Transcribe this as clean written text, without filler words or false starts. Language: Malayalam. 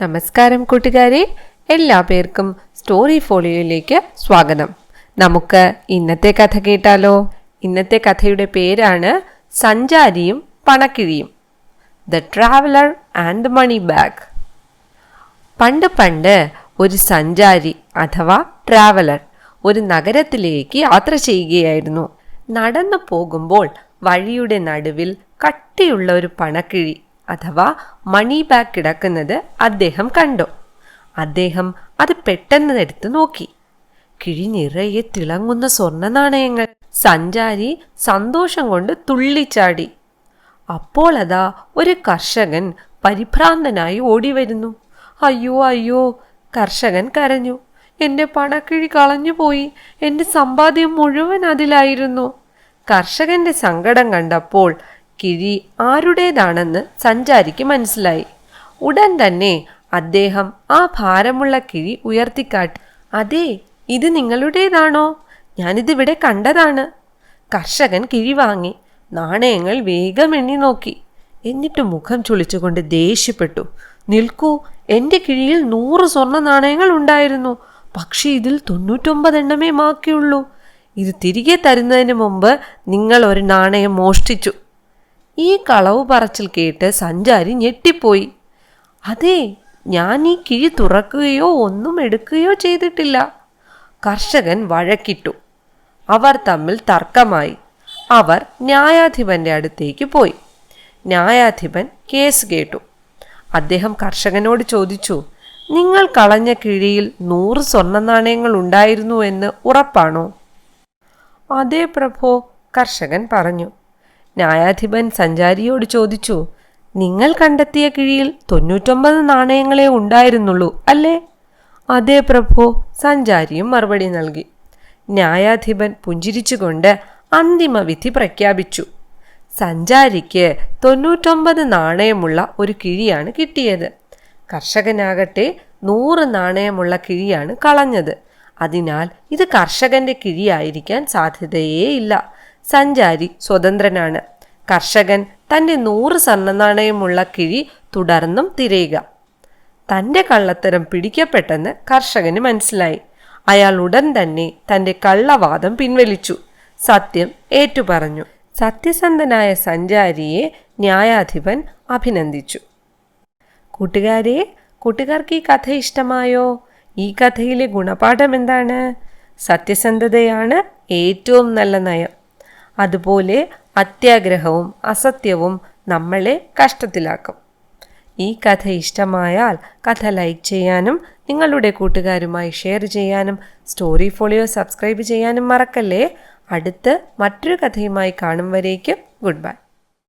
നമസ്കാരം കൂട്ടുകാരെ, എല്ലാ പേർക്കും സ്റ്റോറി ഫോളിയോയിലേക്ക് സ്വാഗതം. നമുക്ക് ഇന്നത്തെ കഥ കേട്ടാലോ? ഇന്നത്തെ കഥയുടെ പേരാണ് സഞ്ചാരിയും പണക്കിഴിയും. The traveller and money bag. പണ്ട് ഒരു സഞ്ചാരി അഥവാ ട്രാവലർ ഒരു നഗരത്തിലേക്ക് യാത്ര ചെയ്യുകയായിരുന്നു. നടന്നു പോകുമ്പോൾ വഴിയുടെ നടുവിൽ കട്ടിയുള്ള ഒരു പണക്കിഴി അഥവാ മണി ബാഗ് കിടക്കുന്നത് അദ്ദേഹം കണ്ടു. അദ്ദേഹം അത് പെട്ടെന്ന് എടുത്ത് നോക്കി. കിഴി നിറയെ തിളങ്ങുന്ന സ്വർണ്ണ നാണയങ്ങൾ. സഞ്ചാരി സന്തോഷം കൊണ്ട് തുള്ളിച്ചാടി. അപ്പോൾ അതാ ഒരു കർഷകൻ പരിഭ്രാന്തനായി ഓടി വരുന്നു. അയ്യോ അയ്യോ, കർഷകൻ കരഞ്ഞു. എൻ്റെ പണക്കിഴി കളഞ്ഞുപോയി. എൻ്റെ സമ്പാദ്യം മുഴുവൻ അതിലായിരുന്നു. കർഷകന്റെ സങ്കടം കണ്ടപ്പോൾ കിഴി ആരുടേതാണെന്ന് സഞ്ചാരിക്ക് മനസ്സിലായി. ഉടൻ തന്നെ അദ്ദേഹം ആ ഭാരമുള്ള കിഴി ഉയർത്തിക്കാട്ടി. അതെ, ഇത് നിങ്ങളുടേതാണോ? ഞാനിതിവിടെ കണ്ടതാണ്. കർഷകൻ കിഴി വാങ്ങി. നാണയങ്ങൾ വേഗം എണ്ണി നോക്കി. എന്നിട്ട് മുഖം ചുളിച്ചുകൊണ്ട് ദേഷ്യപ്പെട്ടു. നിൽക്കൂ, എൻ്റെ കിഴിയിൽ 100 സ്വർണ്ണ നാണയങ്ങൾ ഉണ്ടായിരുന്നു. പക്ഷേ ഇതിൽ 99 എണ്ണമേ ബാക്കിയുള്ളൂ. ഇത് തിരികെ തരുന്നതിന് മുമ്പ് നിങ്ങൾ ഒരു നാണയം മോഷ്ടിച്ചു. ഈ കളവ് പറച്ചിൽ കേട്ട് സഞ്ചാരി ഞെട്ടിപ്പോയി. അതെ, ഞാൻ ഈ കിഴി തുറക്കുകയോ ഒന്നും എടുക്കുകയോ ചെയ്തിട്ടില്ല. കർഷകൻ വഴക്കിട്ടു. അവർ തമ്മിൽ തർക്കമായി. അവർ ന്യായാധിപന്റെ അടുത്തേക്ക് പോയി. ന്യായാധിപൻ കേസ് കേട്ടു. അദ്ദേഹം കർഷകനോട് ചോദിച്ചു, നിങ്ങൾ കളഞ്ഞ കിഴിയിൽ 100 സ്വർണ്ണ നാണയങ്ങൾ ഉണ്ടായിരുന്നു എന്ന് ഉറപ്പാണോ? അതെ പ്രഭോ, കർഷകൻ പറഞ്ഞു. ന്യായാധിപൻ സഞ്ചാരിയോട് ചോദിച്ചു, നിങ്ങൾ കണ്ടെത്തിയ കിഴിയിൽ 99 നാണയങ്ങളെ ഉണ്ടായിരുന്നുള്ളൂ അല്ലേ? അതെ പ്രഭോ, സഞ്ചാരിയും മറുപടി നൽകി. ന്യായാധിപൻ പുഞ്ചിരിച്ചുകൊണ്ട് അന്തിമ വിധി പ്രഖ്യാപിച്ചു. സഞ്ചാരിക്ക് 99 നാണയമുള്ള ഒരു കിഴിയാണ് കിട്ടിയത്. കർഷകനാകട്ടെ 100 നാണയമുള്ള കിഴിയാണ് കളഞ്ഞത്. അതിനാൽ ഇത് കർഷകന്റെ കിഴിയായിരിക്കാൻ സാധ്യതയേയില്ല. സഞ്ചാരി സ്വതന്ത്രനാണ്. കർഷകൻ തൻ്റെ 100 സ്വർണ്ണ നാണയമുള്ള കിഴി തുടർന്നും തിരയുക. തൻ്റെ കള്ളത്തരം പിടിക്കപ്പെട്ടെന്ന് കർഷകന് മനസ്സിലായി. അയാൾ ഉടൻ തന്നെ തൻ്റെ കള്ളവാദം പിൻവലിച്ചു. സത്യം ഏറ്റുപറഞ്ഞു. സത്യസന്ധനായ സഞ്ചാരിയെ ന്യായാധിപൻ അഭിനന്ദിച്ചു. കൂട്ടുകാർക്ക് ഈ കഥ ഇഷ്ടമായോ? ഈ കഥയിലെ ഗുണപാഠം എന്താണ്? സത്യസന്ധതയാണ് ഏറ്റവും നല്ല നയം. അതുപോലെ അത്യാഗ്രഹവും അസത്യവും നമ്മളെ കഷ്ടത്തിലാക്കും. ഈ കഥ ഇഷ്ടമായാൽ കഥ ലൈക്ക് ചെയ്യാനും നിങ്ങളുടെ കൂട്ടുകാരുമായി ഷെയർ ചെയ്യാനും സ്റ്റോറി ഫോളിയോ സബ്സ്ക്രൈബ് ചെയ്യാനും മറക്കല്ലേ. അടുത്ത് മറ്റൊരു കഥയുമായി കാണും വരേക്കും ഗുഡ് ബൈ.